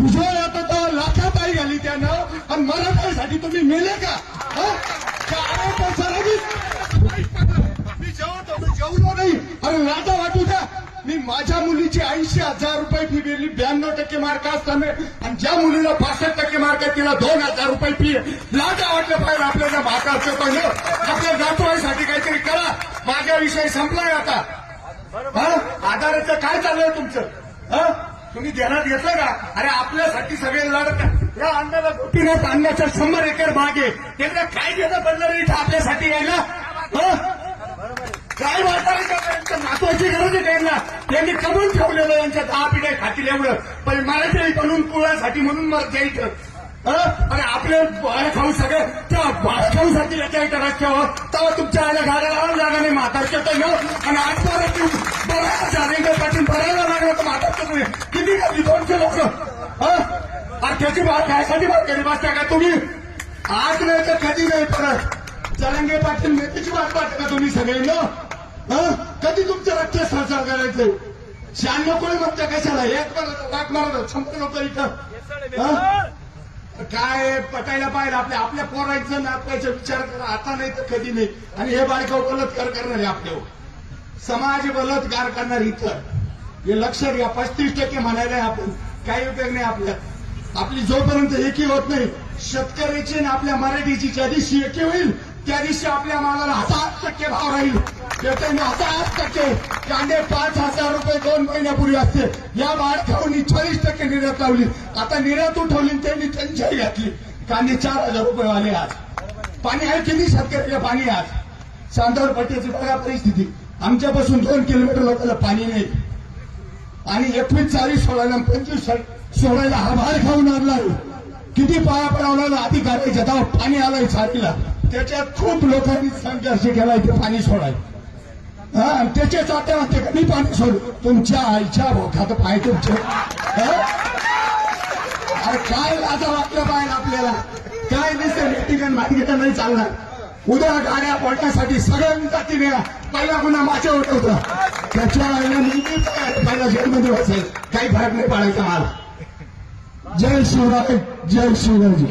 विजय आता तर लाखात आई घाली त्यानं आणि मराठ्यासाठी तुम्ही मेले का? मी जेवलो नाही. अरे लाजा वाटू द्या. मी माझ्या मुलीची 80,000 रुपये फी दिली, 92% मार्क असताना, आणि ज्या मुलीला 65% मार्क आहे तिला 2,000 रुपये फी. लाजा वाटलं पाहिजे आपल्याला. भागाचं पहिलं आपल्या नातवाईसाठी काहीतरी करा. माझा विषय संपलाय आता. आधाराचं काय चाललंय तुमचं? तुम्ही ध्यानात घेतलं का? अरे आपल्यासाठी सगळे लढत. या अण्णाला गोपीनाथ अण्णाच्या 100 एकर बाग आहे. त्यांना काय घेणं पडलं रे इथं आपल्यासाठी यायला? काय वाटायचं त्यांच्या महत्वाची गरज आहे त्यांना. त्यांनी कमवून ठेवलेलं यांच्या 10 पिढ्या खातील एवढं. पण मराठी बनून कुळासाठी म्हणून मरत यायचं. आणि आपले बाळ खाऊ सगळे त्या भात खाऊसाठी याच्या इथं रस्त्यावर तेव्हा तुमच्या आल्या गाड्याला जागा नाही. म्हातारच्या तर आणि आज बऱ्याच जाणेकर पाटील भरायला लागलं तर म्हातारच्या किती खाली 200 लोक. आणि त्याची बात खायसाठी बात केली बसता का तुम्ही? आज नाही तर कधी नाही परत. जरांगे पाटील नेत्याची बात पाहता का तुम्ही सगळ्यांना? कधी तुमचं रक्त संसार करायचं? 96 कोणी म्हणता कशाला? एक लाख मारत 100 लोक इथं. काय पटायला पाहिजे आपल्या पोरांचं नातवायचा विचार करा. आता नाही तर कधी नाही. आणि हे बायका बलात्कार करणारे आपल्यावर, समाज बलात्कार करणार इथं. हे लक्षात घ्या. 35% म्हणायला आपण काही उपयोग नाही आपल्यात. आपली जोपर्यंत एकी होत नाही शेतकऱ्याची आणि आपल्या मराठीची, ज्या दिवशी एकी होईल त्या दिवशी आपल्या मालाला 1000% भाव राहील. त्याच्याने 1000%. कांदे 5,000 रुपये 2 महिन्यापूर्वी असते. या बाळ खाऊन 40% निर्यात लावली. आता निर्यात उठवली त्यांनी टंचाई घातली. कांदे 4,000 रुपये आले. आज पाणी आहे किती शेतकऱ्याला? पाणी आज चांदवड पट्ट्याची बघा परिस्थिती. आमच्यापासून 2 किलोमीटर लोकांना पाणी नाही. आणि 21 चाळी सोडायला 25 सोडायला हा बाळ खाऊन आणला. किती पाया पडावला अधिकाऱ्याच्या तेव्हा पाणी आलंय चारीला. त्याच्यात खूप लोकांनी संघर्ष केला इथे पाणी सोडाय. त्याच्याच आता म्हणते का मी पाणी सोडू? तुमच्या आईच्या भोखात पाय तुमचे. अरे काय लाजा वाटलं पाहिजे आपल्याला? काय दिसते मीटिंग माहिती नाही चालणार. उद्या गाड्या पडण्यासाठी सगळ्यांचा तिने पहिला गुन्हा माझ्या होता. त्याच्या आईला मी पहिला जेलमध्ये बसायचं. काही फरक नाही पडायचा मला. जय शिवराय, जय शिवरायजी.